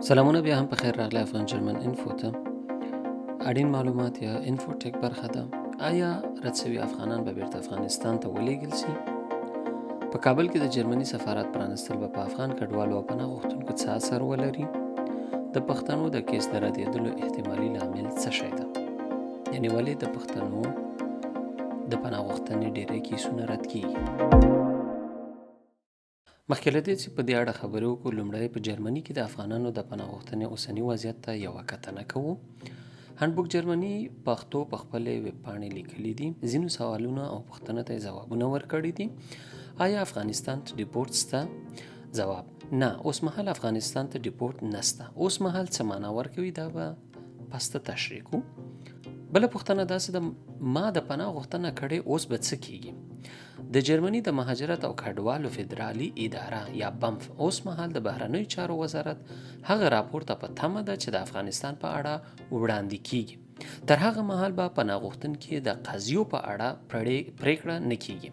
سلامونه بیا هم په خیر راغلی افغان جرمن انفو ته. اړین معلومات یا انفوټیک برخه ده. آیا رد شوي افغانان به بیرته افغانستان ته ولیږل شي؟ په کابل کې د جرمني سفارت پرانستل به په افغان کډوالو او پناه غوښتونکو څه اثر ولري؟ د پښتنو د کیس د ردېدلو احتمالي لامل څه شی ده؟ یعنې ولې د پښتنو د پناه غوښتنې ډېری کیسونه رد کیږي؟ مخکې له دې چې په دې اړه خبرې وکړو، لومړی په جرمني کې د افغانانو د پناه غوښتنې اوسني وضعیت ته یوه کتنه کوو. هندبوک جرمني پښتو په خپلې ویبپاڼې لیکلي دي. ځینو سوالونه او پوښتنو ته یې ځوابونه ورکړي دي. آیا افغانستان ته ډیپورټ شته؟ ځواب: نه، اوس مهال افغانستان ته ډیپورټ نشته. اوس مهال څه معنا ورکوي دا به پسته تشریح کوو. بله پوښتنه داسې ده: ما د پناه غوښتنه کړې، اوس به څه کیږي؟ د جرمني د مهاجرت او کډوالو فدرالي اداره یا بمف اوس مهال د بهرنیو چارو وزارت هغه راپور ته په تمه ده چې د افغانستان په اړه وړاندې کیږي. تر هغه مهال به پناه غوښتونکي د قضیو په اړه پریکړه نه کیږي.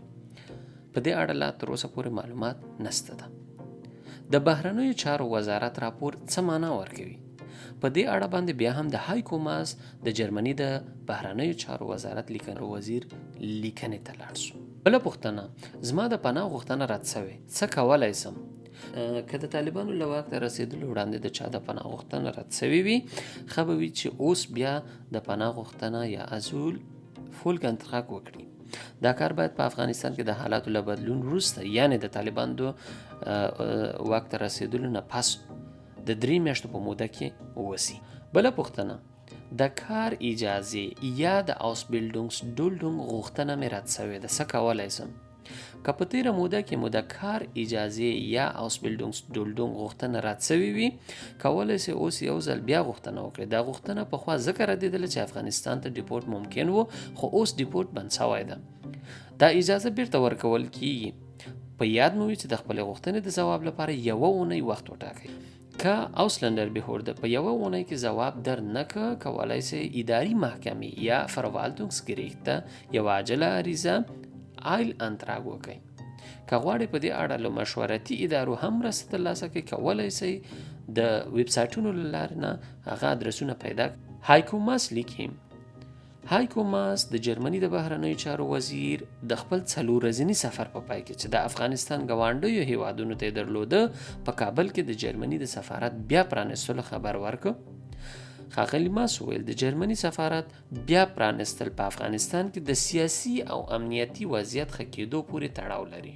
په دې اړه لا تر اوسه پورې معلومات نشته ده. د بهرنیو چارو وزارت راپور څه معنا ورکوي؟ په دې اړه باندې بیا هم د هایکو ماس د جرمني د بهرنیو چارو وزارت وزیر لیکنې ته لاړ شو. بله پوښتنه: زما د پناه غوښتنه رد شوې، څه کولی شم؟ که د طالبانو له واک ته رسېدلو وړاندې د چا د پناه غوښتنه رد شوې وي، ښه به وي چې اوس بیا د پناه غوښتنه یا ازول فولګنتراک وکړي. دا کار باید په افغانستان کې د حالاتو له بدلون وروسته، یعنې د طالبانو واک ته رسېدلو نه پس د 3 میاشتو په موده کې وسی. بله پوښتنه: د کار اجازه یا د اوسبیلډونګ غوښتنه مې رد شوې ده، څه کولی شم؟ که په تیره موده کې مو د کار اجازه یا اوسبیلډونګ غوښتنه رد شوې وي، کولی شئ اوس یو ځل بیا غوښتنه وکړئ. دا غوښتنه پخوا ځکه ردېدله چې افغانستان ته ډیپورټ ممکن و، خو اوس ډیپورټ بند شوی ده. دا اجازه بیرته ورکول کیږي. په یاد مو وي چې د خپلې غوښتنې د ځواب لپاره 1 اونۍ وخت وټاکئ. که اوسلندر بهورده په 1 اونۍ کې ځواب در نکړ، کولی شئ اداري محکمې یا فرواالتونګسګریخت ته یوه عاجله عریضه آیل انتراګ وکړئ. که غواړئ په دې اړه له مشورتي ادارو هم مرسته ترلاسه کړئ، کولی شئ د ویب سایټونو له لارې نه هغه ادرسونه پیدا کړئ. هایکو ماس لیکي: هایکو ماس د جرمني د بهرنیو چارو وزیر د خپل 4 ورځني سفر په پای کې چې د افغانستان ګاونډیو هیوادونو ته درلوده، په کابل کې د جرمني د سفارت بیا پرانستلو خبر ورکړ. ښاغلي ماس وویل د جرمني سفارت بیا پرانستل په افغانستان کې د سیاسي او امنیتي وضعیت ښه کېدو پورې تړاو لري.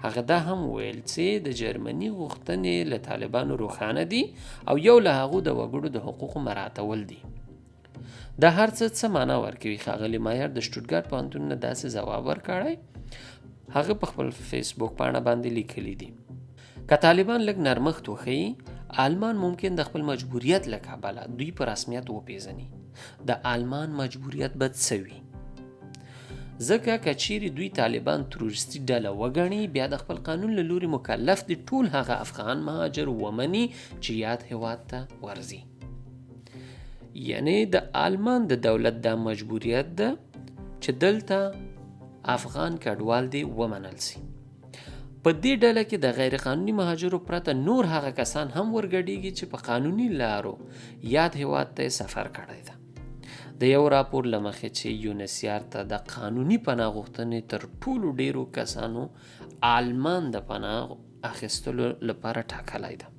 هغه دا هم ویل چې د جرمني غوښتنې له طالبانو روښانه دي او یو له هغو د وګړو د حقوقو مراعاتول دي. دا هر څه معنا ورکوي. ښاغلي مایر د شټوټګارت پوهنتون نه داسې ځواب ورکړی. هغه په خپل فیسبوک پاڼه باندې لیکلی دي: که طالبان لږ نرمښت وښیي، آلمان ممکن د خپل مجبوریت له کبله دوی په رسمیت وپیژني. د آلمان مجبوریت به څه وي؟ ځکه که چیرې دوی طالبان تروریستي ډله وګڼي، بیا د خپل قانون له لوري مکلف دي ټول هغه افغان مهاجر ومني چې یاد هیواد ته ورځي. یعنی د آلمان د دولت دا مجبوریت ده چې دلته افغان کډوال دی ومنل سي. په دې ډله کې د غیر قانوني مهاجرو پرته نور هغه کسان هم ورګډیږي چې په قانوني لارو یاد هیواد ته سفر کړی ده. د یو راپور له مخې چې یونسیار ته د قانوني پناه غوښتنې تر ټولو ډیرو کسانو آلمان د پناه اخیستلو لپاره ټاکلی ده.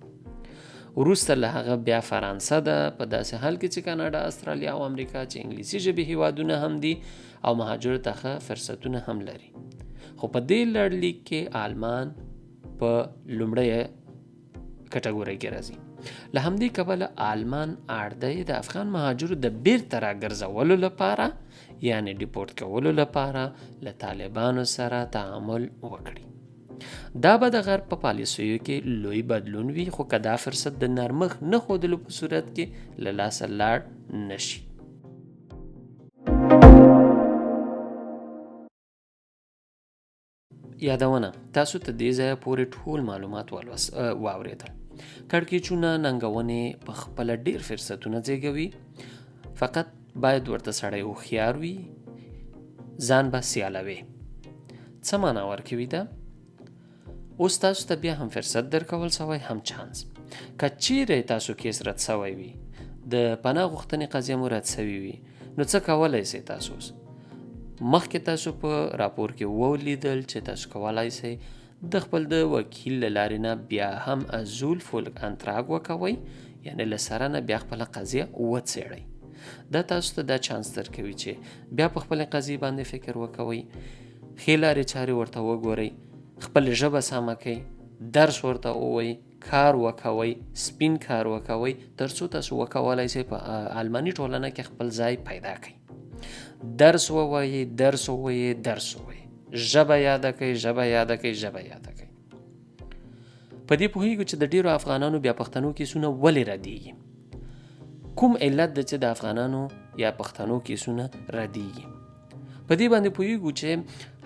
وروسته له هغه بیا فرانسه ده، په داسې حال کې چې کاناډا، استرالیا او امریکا چې انګلیسي ژبې هیوادونه هم دي او مهاجرو ته ښه فرصتونه هم لري. خو په دې لړلیک کې آلمان په لومړۍ کټګورۍ کې راځي. له همدې کبله آلمان اړ دی د افغان مهاجرو د بیرته راګرځولو لپاره، یعنی ډیپورټ کولو لپاره له طالبانو سره تعامل وکړي. دا به د غرب په پالیسیو کې لوی بدلون وي، خو که دا فرصت د نرمښت نه ښودلو په صورت کې له لاسه لاړ نشي. یادونه: تاسو ته دې ځایه پورې ټول معلومات واورېدل. کړکېچونه، ننګونې په خپله ډېر فرصتونه زیږوي، فقط باید ورته سړی هوښیار وي، ځان به سیالوي. څه معنا ورکوي ده؟ اوس تاسو ته بیا هم فرصت درکول سوی هم چانس. که چیرې تاسو کیس رد سوی وي، د پناه غوښتنې قضیه مو رد سوي وي، نو څه کولی سئ تاسو اوس؟ مخکې تاسو په راپور کې ولیدل چې تاسو کولی سئ د خپل د وکیل له لارې نه بیا هم ازول فولک انتراګ وکوئ، یعنې له سره نه بیا خپله قضیه وڅېړئ. دا تاسو ته دا چانس درکوي چې بیا په خپلې قضیې باندې فکر وکوئ، ښې لارې چارې ورته وګورئ، خپل ژبه سمه کړئ، درس ورته ووایئ، کار وکوئ، سپین کار وکوئ، تر څو تاسو وکولی سئ په الماني ټولنه کې خپل ځای پیدا کړئ. درس ووایئ، درس ووایئ، درس ووایئ، ژبه یاده کړئ، ژبه یاده کړئ، ژبه یاده کړئ. په دې پوهیږو چې د ډیرو افغانانو بیا پښتنو کیسونه ولې ردیږي. کوم علت ده چې د افغانانو یا پښتنو کیسونه ردیږي؟ په دې باندې پوهیږو چې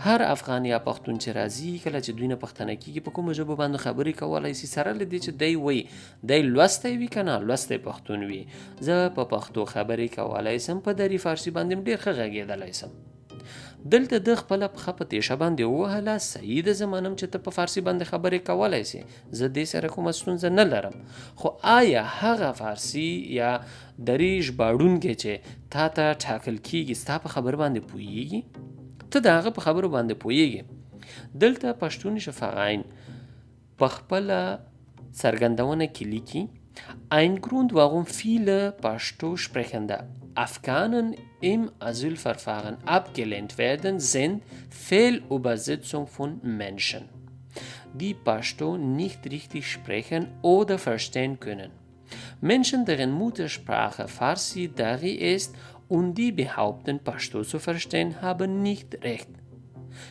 هر افغان یا پښتون چې راځي، کله چې دوی نه پښتنه کیږي، په کومه ژبه باندې خبرې کولی سي، سره له دې چې دی وایي دی لوستی وي که نه لوستی پښتون وي، زه په پښتو خبرې کولی سم، په دري فارسي باندې هم ډېر ښه غږېدلی سم. دلته د خپله پښه په تیشه باندې ووهله، صحیح ده، زه منم چې ته په فارسي باندې خبرې کولی سي، زه دې سره کومه ستونزه نه لرم. خو آیا هغه فارسي یا دري ژباړونکی چې تا ته ټاکل کیږي ستا په خبر باندې پوهیږي؟ ته د هغه په خبرو باندې پوهیږي. دلته پښتون شفاعین په خپله څرګندونه کې لیکي: Ein Grund, warum viele Pashto sprechende Afghanen im Asylverfahren abgelehnt werden, sind Fehlübersetzung von Menschen, die Pashto nicht richtig sprechen oder verstehen können. Menschen, deren Muttersprache Farsi Dari ist und die behaupten, Pashto zu verstehen, haben nicht recht.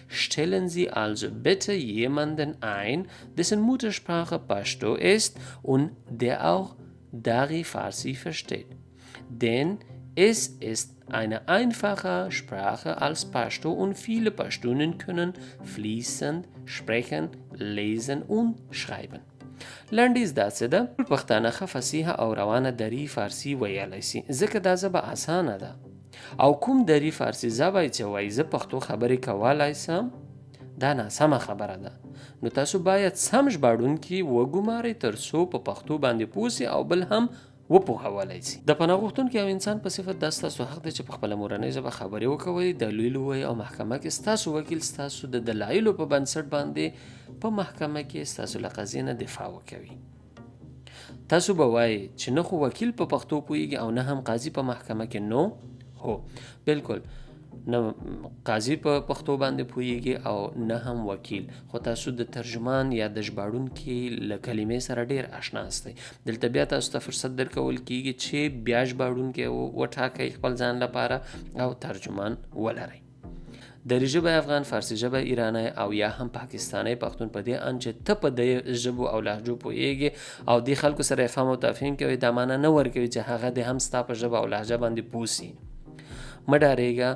Stellen Sie also bitte jemanden ein, dessen Muttersprache Pashto ist und der auch Dari Farsi versteht. Denn es ist eine einfache Sprache als Pashto und viele Pashtunen können fließend sprechen, lesen und schreiben. لنډیز داسې ده، ټول پښتانه ښه فصیحه او روانه دري فارسي ویلی سي، ځکه دا ژبه اسانه ده. او کوم دري فارسي ژبی چې وایي زه پښتو خبرې کولی سم، دا ناسمه خبره ده. نو تاسو باید سم ژباړونکي وګمارئ تر څو په پښتو باندې پوه سي او بل هم وپوهولی سي. د پناه غوښتونکي او انسان په صفت دا ستاسو حق دی چې په خپله مورنۍ ژبه خبرې وکوئ، دلیل ووایئ او محکمه کې ستاسو وکیل ستاسو د دلایلو په بنسټ باندې په محکمه کې ستاسو له قضیې نه دفاع وکوي. تاسو به وایئ چې نه خو وکیل په پښتو پوهیږي او نه هم قاضي په محکمه کې. نو هو بالکل نه قاضي په پښتو باندې پوهیږي او نه هم وکیل، خو تاسو د ترجمان یا د ژباړونکي له کلمې سره ډیر آشنا استئ. دلته بیا تاسو ته فرصت درکول کیږي چې بیا ژباړونکی وټاکئ خپل ځان لپاره او ترجمان ولرئ. دري ژبه افغان، فارسي ژبه ایرانی او یا هم پاکستانی پښتون په دې ان چې ته په دې ژبو او لهجو پوهیږي او دې خلکو سره فهم او تفهیم کوي، دا معنی نه ورکوي چې هغه دې هم ستا په ژبه او لهجه باندې پوه سي. مه ډارېږه،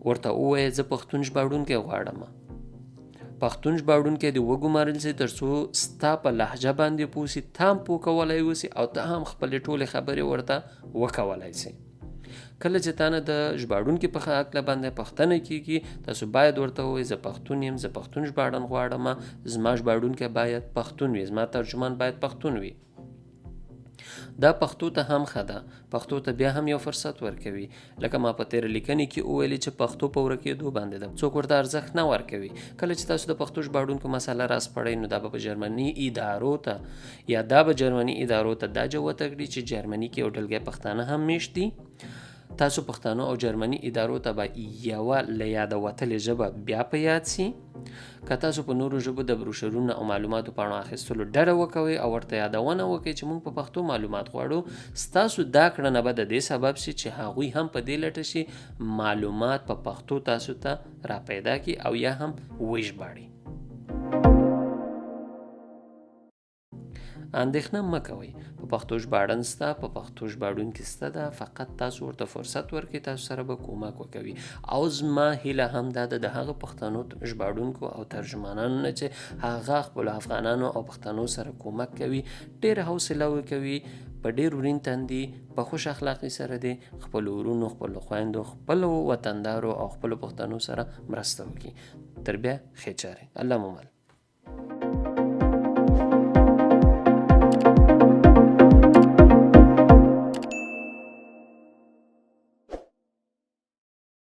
ورته ووایه زه پښتون ژباړونکی غواړم. پښتون ژباړونکی دې وګمارل سي تر څو ستا په لهجه باندې پوه سي، تا هم پوه کولی وسي او ته هم خپلې ټولې خبرې ورته وکولی سي. کله چې تا نه د ژباړونکي په هکله باندې پوښتنه کیږي، تاسو باید ورته ووایئ زه پښتون یم، زه پښتون ژباړن غواړم، زما ژباړونکی باید پښتون وي، زما ترجمان باید پښتون وي. دا پښتو ته هم ښه ده، پښتو ته بیا هم یو فرصت ورکوي. لکه ما په تېره لیکنې کې وویلې چې پښتو په ورکېدو باندې ده، څوک ورته ارزښت نه ورکوي. کله چې تاسو د پښتو ژباړونکو مسله راسپړئ، نو دا به په جرمني ادارو ته یا دا به جرمني ادارو ته دا جوته کړي چې جرمني کې یو ډلګۍ پښتانه هم میشت دي. تاسو پښتانه او جرمني ادارو ته به یوه له یاده وتلې ژبه بیا په یاد سي. که تاسو په نورو ژبو د بروشرونو او معلوماتو پاڼو اخیستلو ډډه وکوئ او ورته یادونه وکړئ چې موږ په پښتو معلومات غواړو، ستاسو دا کړنه به د دې سبب شي چې هغوی هم په دې لټه شي معلومات په پښتو تاسو ته را پیدا کړي او یا هم وژباړي. اندېښنه مه کوئ، په پښتو ژباړن سته، په پښتو ژباړونکي سته ده، فقط تاسو ورته فرصت ورکړئ، تاسو سره به کومک وکوي. او زما هیله هم دا ده د هغه پښتنو ژباړونکو او ترجمانانو نه چې هغه خپلو افغانانو او پښتنو سره کومک کوي، ډېره حوصله وکوي، په ډېر ورین تندي په خوش اخلاقي سره دې خپلو ورونو، خپلو خویندو، خپلو وطندارو او خپلو پښتنو سره مرسته وکړي. تر بیا ښې چارې. الله مو مل.